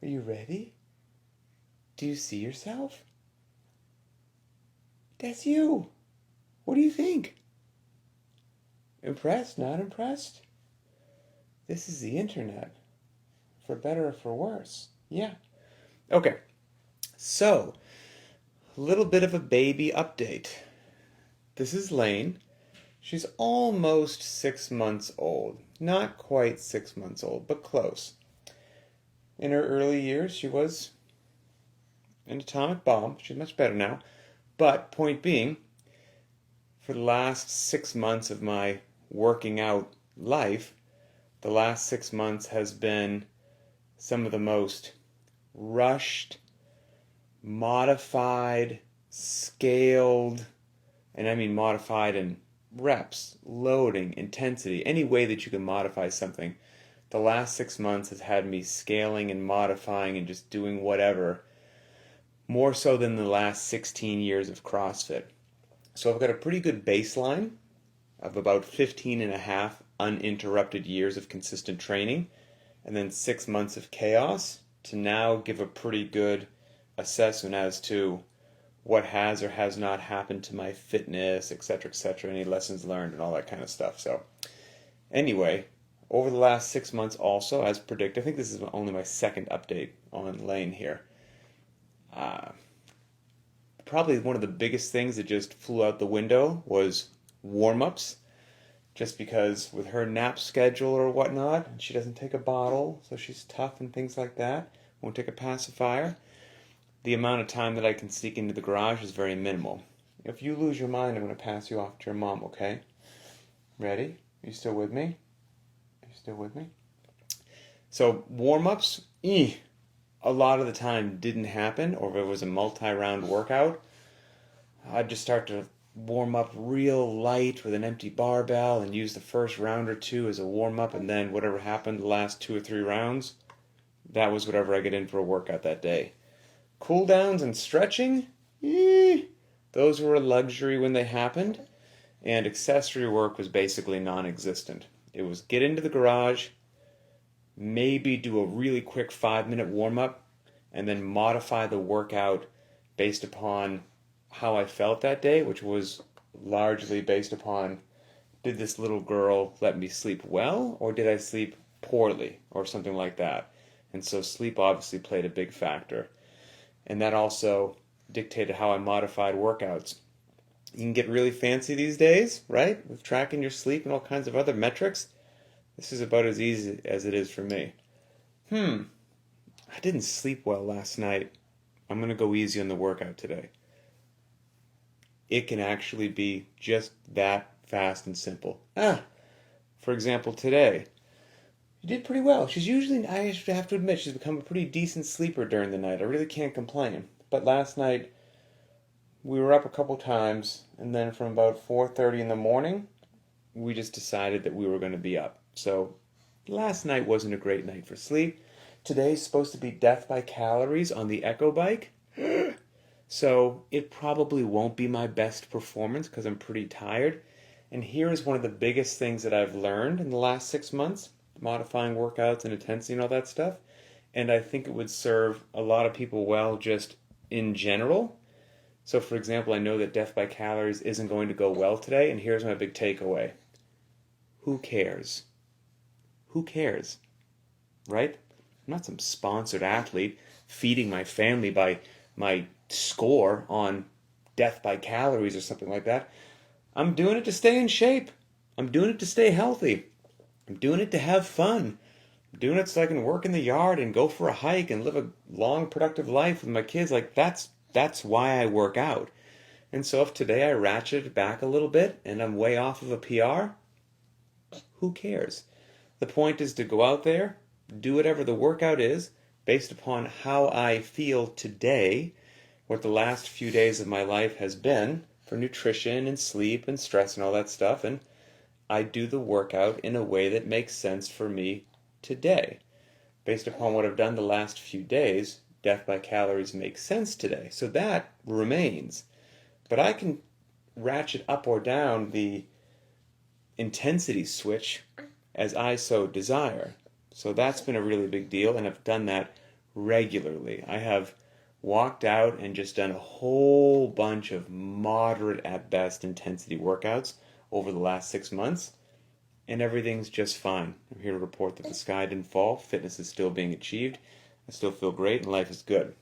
Are you ready? Do you see yourself? That's you. What do you think? Impressed? Not impressed? This is the internet. For better or for worse. Yeah. Okay. So, a little bit of a baby update. This is Layne. She's almost 6 months old. Not quite 6 months old, but close. In her early years, she was an atomic bomb. She's much better now. But, point being, for the last 6 months of my working out life, the last 6 months has been some of the most rushed, modified, scaled, and I mean modified in reps, loading, intensity, any way that you can modify something. The last 6 months has had me scaling and modifying and just doing whatever, more so than the last 16 years of CrossFit. So I've got a pretty good baseline of about 15 and a half uninterrupted years of consistent training, and then 6 months of chaos to now give a pretty good assessment as to what has or has not happened to my fitness, etc., any lessons learned and all that kind of stuff. So anyway, over the last 6 months also, as predicted, I think this is only my second update on Layne here. Probably one of the biggest things that just flew out the window was warm-ups. Just because with her nap schedule or whatnot, she doesn't take a bottle, so she's tough and things like that. Won't take a pacifier. The amount of time that I can sneak into the garage is very minimal. If you lose your mind, I'm going to pass you off to your mom, okay? Ready? Are you still with me? Are you still with me? So warm-ups, a lot of the time didn't happen, or if it was a multi-round workout, I'd just start to warm up real light with an empty barbell and use the first round or two as a warm-up, and then whatever happened the last 2 or 3 rounds, that was whatever I get in for a workout that day. Cool downs and stretching, those were a luxury when they happened, and accessory work was basically non-existent. It was get into the garage, maybe do a really quick 5-minute warm-up, and then modify the workout based upon how I felt that day, which was largely based upon, did this little girl let me sleep well, or did I sleep poorly, or something like that. And so sleep obviously played a big factor. And that also dictated how I modified workouts. You can get really fancy these days, right? With tracking your sleep and all kinds of other metrics. This is about as easy as it is for me. I didn't sleep well last night. I'm going to go easy on the workout today. It can actually be just that fast and simple. For example, today, you did pretty well. She's usually, I have to admit, she's become a pretty decent sleeper during the night. I really can't complain. But last night, we were up a couple times, and then from about 4:30 in the morning, we just decided that we were going to be up. So last night wasn't a great night for sleep. Today's supposed to be death by calories on the Echo bike. So it probably won't be my best performance because I'm pretty tired. And here is one of the biggest things that I've learned in the last 6 months, modifying workouts and intensity and all that stuff. And I think it would serve a lot of people well just in general. So for example, I know that death by calories isn't going to go well today, and here's my big takeaway. Who cares? Who cares? Right? I'm not some sponsored athlete feeding my family by my score on death by calories or something like that. I'm doing it to stay in shape. I'm doing it to stay healthy. I'm doing it to have fun. I'm doing it so I can work in the yard and go for a hike and live a long, productive life with my kids. Like, that's why I work out. And so if today I ratcheted back a little bit and I'm way off of a PR, who cares? The point is to go out there, do whatever the workout is, based upon how I feel today, what the last few days of my life has been for nutrition and sleep and stress and all that stuff, and I do the workout in a way that makes sense for me today. Based upon what I've done the last few days, death by calories makes sense today. So that remains. But I can ratchet up or down the intensity switch as I so desire. So that's been a really big deal, and I've done that regularly. I have walked out and just done a whole bunch of moderate at best intensity workouts over the last 6 months, and everything's just fine. I'm here to report that the sky didn't fall, fitness is still being achieved, I still feel great, and life is good.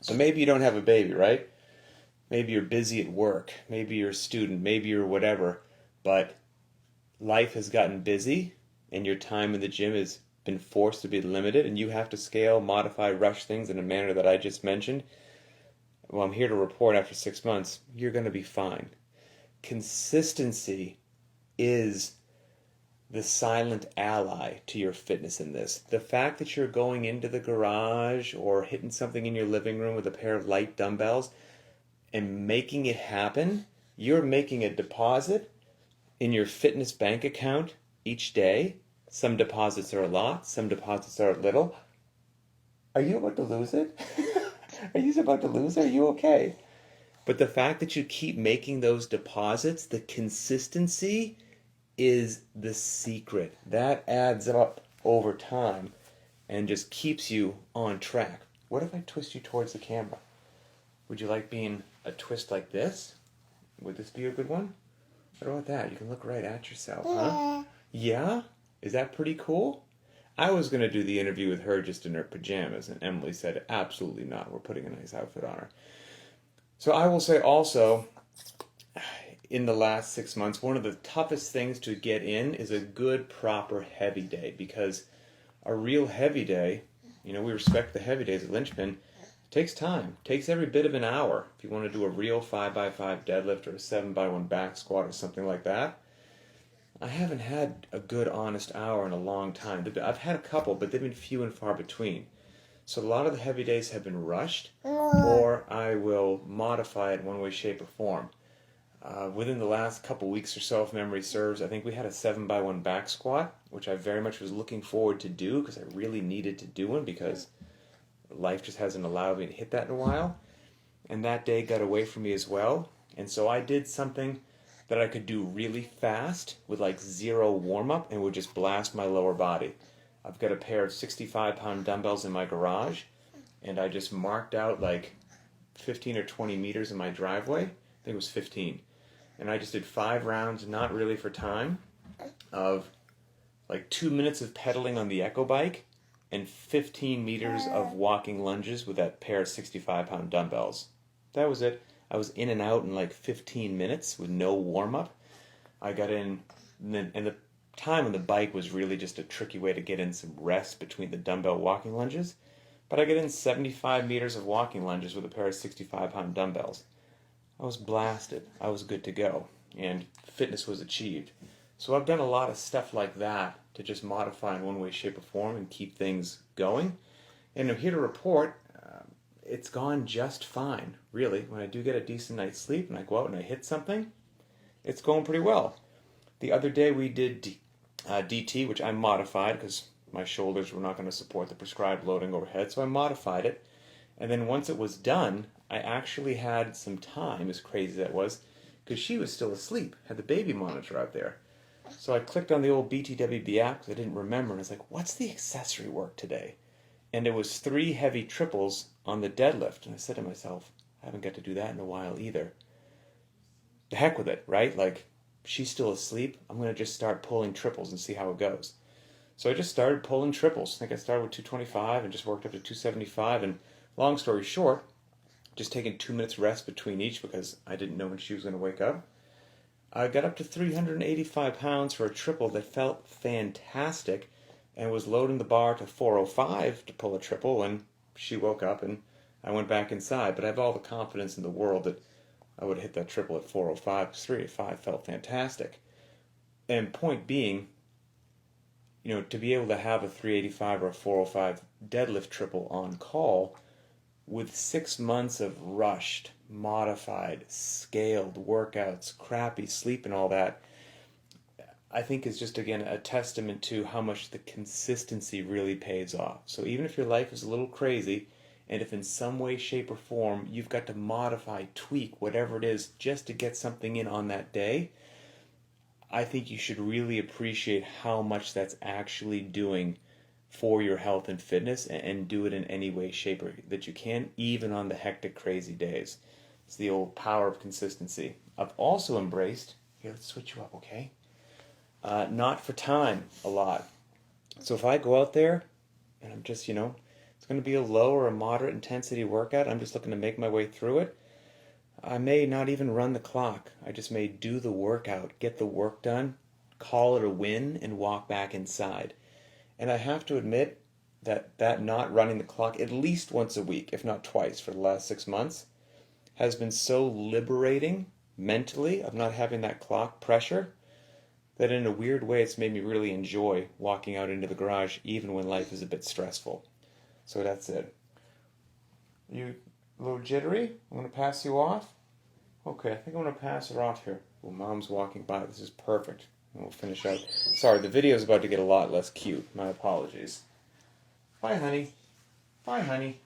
So maybe you don't have a baby, right? Maybe you're busy at work, maybe you're a student, maybe you're whatever, but life has gotten busy and your time in the gym has been forced to be limited and you have to scale, modify, rush things in a manner that I just mentioned. Well, I'm here to report after 6 months, you're going to be fine. Consistency is the silent ally to your fitness in this. The fact that you're going into the garage or hitting something in your living room with a pair of light dumbbells and making it happen, you're making a deposit in your fitness bank account each day. Some deposits are a lot, some deposits are a little. Are you about to lose it? Are you about to lose it? Are you okay? But the fact that you keep making those deposits, the consistency is the secret. That adds up over time and just keeps you on track. What if I twist you towards the camera? Would you like being a twist like this? Would this be a good one? What about that? You can look right at yourself, huh? Yeah? Is that pretty cool? I was going to do the interview with her just in her pajamas, and Emily said, absolutely not. We're putting a nice outfit on her. So I will say also, in the last 6 months, one of the toughest things to get in is a good, proper heavy day, because a real heavy day, we respect the heavy days at Linchpin, takes time. Takes every bit of an hour. If you want to do a real 5x5 deadlift or a 7x1 back squat or something like that, I haven't had a good, honest hour in a long time. I've had a couple, but they've been few and far between. So a lot of the heavy days have been rushed, or I will modify it in one way, shape, or form. Within the last couple weeks or so, if memory serves, I think we had a 7x1 back squat, which I very much was looking forward to do because I really needed to do one because life just hasn't allowed me to hit that in a while. And that day got away from me as well. And so I did something that I could do really fast with like zero warm-up and would just blast my lower body. I've got a pair of 65-pound dumbbells in my garage, and I just marked out like 15 or 20 meters in my driveway. I think it was 15. And I just did 5 rounds, not really for time, of like 2 minutes of pedaling on the Echo bike and 15 meters of walking lunges with that pair of 65-pound dumbbells. That was it. I was in and out in like 15 minutes with no warm-up. I got in, and the time on the bike was really just a tricky way to get in some rest between the dumbbell walking lunges. But I got in 75 meters of walking lunges with a pair of 65-pound dumbbells. I was blasted. I was good to go. And fitness was achieved. So I've done a lot of stuff like that to just modify in one way, shape, or form and keep things going. And I'm here to report it's gone just fine, really. When I do get a decent night's sleep and I go out and I hit something, it's going pretty well. The other day we did DT, which I modified because my shoulders were not going to support the prescribed loading overhead, so I modified it. And then once it was done, I actually had some time, as crazy as that was, because she was still asleep, had the baby monitor out there. So I clicked on the old BTWB app because I didn't remember, and I was like, what's the accessory work today? And it was 3 heavy triples on the deadlift. And I said to myself, I haven't got to do that in a while either. The heck with it, right? Like, she's still asleep. I'm going to just start pulling triples and see how it goes. So I just started pulling triples. I think I started with 225 and just worked up to 275. And long story short, just taking 2 minutes rest between each because I didn't know when she was going to wake up. I got up to 385 pounds for a triple that felt fantastic and was loading the bar to 405 to pull a triple when she woke up and I went back inside. But I have all the confidence in the world that I would hit that triple at 405 because 385 felt fantastic. And point being, to be able to have a 385 or a 405 deadlift triple on call with 6 months of rushed, modified, scaled workouts, crappy sleep and all that, I think is just, again, a testament to how much the consistency really pays off. So even if your life is a little crazy, and if in some way, shape, or form you've got to modify, tweak, whatever it is, just to get something in on that day, I think you should really appreciate how much that's actually doing for your health and fitness, and do it in any way, shape, or that you can, even on the hectic, crazy days. It's the old power of consistency. I've also embraced, here, let's switch you up, okay? Not for time a lot. So if I go out there and I'm just, it's going to be a low or a moderate intensity workout, I'm just looking to make my way through it, I may not even run the clock. I just may do the workout, get the work done, call it a win, and walk back inside. And I have to admit that not running the clock at least once a week, if not twice, for the last 6 months, has been so liberating mentally of not having that clock pressure that in a weird way it's made me really enjoy walking out into the garage even when life is a bit stressful. So that's it. You a little jittery? I'm going to pass you off? Okay, I think I'm going to pass her off here. Well, Mom's walking by. This is perfect. And we'll finish out. Sorry, the video's about to get a lot less cute. My apologies. Bye, honey. Bye, honey.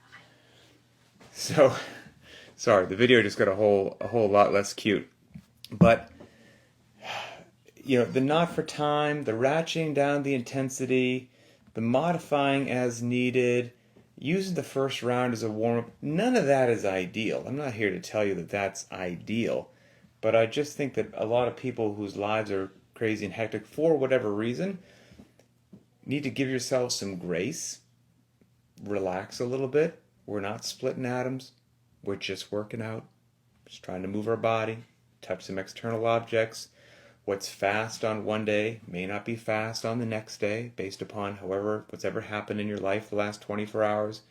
So, sorry, the video just got a whole lot less cute. But, the not for time, the ratcheting down the intensity, the modifying as needed, using the first round as a warm-up, none of that is ideal. I'm not here to tell you that that's ideal, but I just think that a lot of people whose lives are crazy and hectic for whatever reason need to give yourself some grace, relax a little bit. We're not splitting atoms. We're just working out, just trying to move our body, touch some external objects. What's fast on one day may not be fast on the next day, based upon what's ever happened in your life the last 24 hours.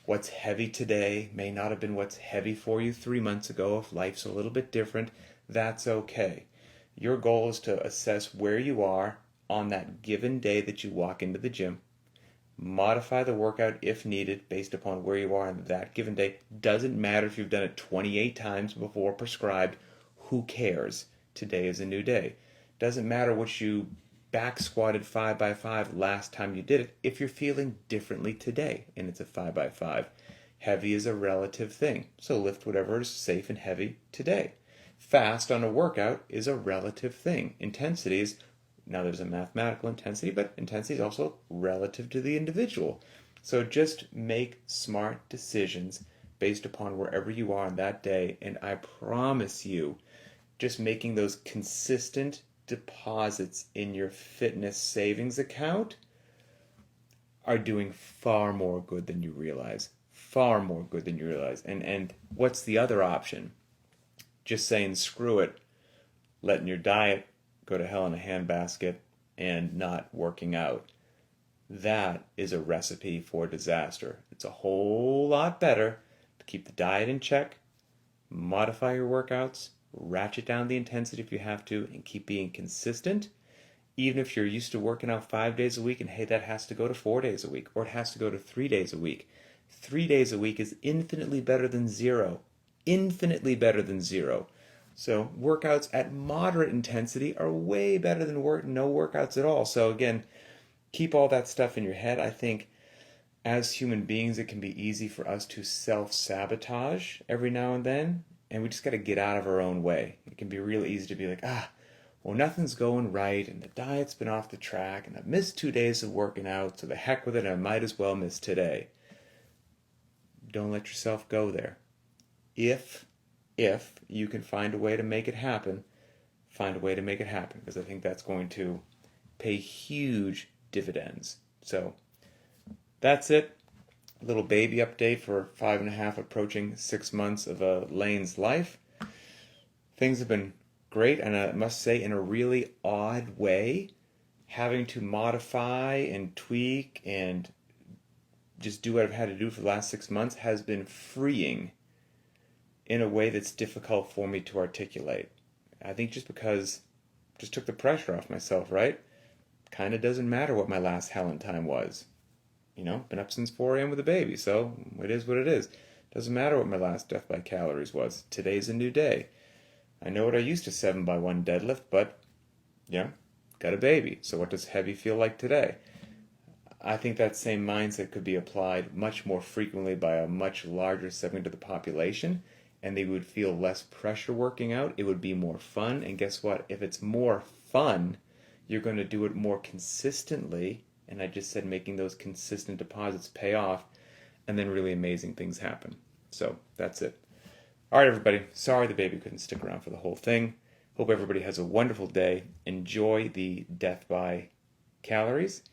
What's heavy today may not have been what's heavy for you 3 months ago. If life's a little bit different, that's okay. Your goal is to assess where you are on that given day that you walk into the gym. Modify the workout if needed based upon where you are on that given day. Doesn't matter if you've done it 28 times before prescribed. Who cares? Today is a new day. Doesn't matter what you back squatted 5x5 last time you did it if you're feeling differently today and it's a 5x5. Heavy is a relative thing, so lift whatever is safe and heavy today. Fast on a workout is a relative thing. Intensities, now there's a mathematical intensity, but intensity is also relative to the individual. So just make smart decisions based upon wherever you are on that day, and I promise you, just making those consistent deposits in your fitness savings account are doing far more good than you realize. Far more good than you realize. And what's the other option? Just saying screw it, letting your diet go to hell in a handbasket and not working out. That is a recipe for disaster. It's a whole lot better to keep the diet in check, modify your workouts, ratchet down the intensity if you have to, and keep being consistent. Even if you're used to working out 5 days a week and hey, that has to go to 4 days a week, or it has to go to 3 days a week. 3 days a week is infinitely better than zero. Infinitely better than zero. So workouts at moderate intensity are way better than no workouts at all. So again, keep all that stuff in your head. I think as human beings, it can be easy for us to self-sabotage every now and then. And we just got to get out of our own way. It can be real easy to be like, well, nothing's going right, and the diet's been off the track, and I've missed 2 days of working out, so the heck with it, I might as well miss today. Don't let yourself go there. If you can find a way to make it happen, find a way to make it happen, because I think that's going to pay huge dividends. So that's it. A little baby update for 5.5 approaching 6 months of Layne's life. Things have been great, and I must say in a really odd way, having to modify and tweak and just do what I've had to do for the last 6 months has been freeing in a way that's difficult for me to articulate. I think just because just took the pressure off myself, right? Kind of doesn't matter what my last Helen time was. Been up since 4 a.m. with a baby, so it is what it is. Doesn't matter what my last death by calories was. Today's a new day. I know what I used to 7x1 deadlift, but, got a baby. So what does heavy feel like today? I think that same mindset could be applied much more frequently by a much larger segment of the population, and they would feel less pressure working out. It would be more fun, and guess what? If it's more fun, you're going to do it more consistently, And I just said making those consistent deposits pay off, and then really amazing things happen. So that's it. All right, everybody. Sorry the baby couldn't stick around for the whole thing. Hope everybody has a wonderful day. Enjoy the death by calories.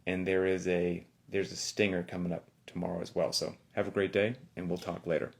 And there's a stinger coming up tomorrow as well. So have a great day, and we'll talk later.